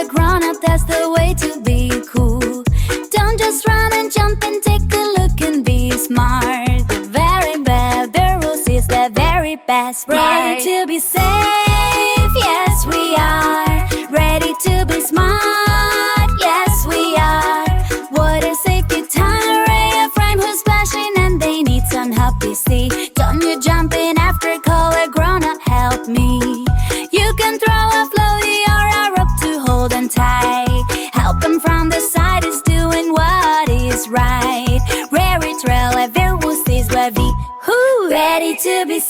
grown up, that's the way to be cool. Don't just run and jump and take a look and be smart. The very best, the rules is the very best part. Ready to be safe, yes we are. Ready to be smart, yes we are. What a safety tie, ray of frame who's flashing and they need some help, you see. Don't you jump in after, call a grown-up, help me. You can throw a floaty or a rope to hold on tight. Help them from the side is doing what is right. Rary trail, ever was this wavy. Ready to be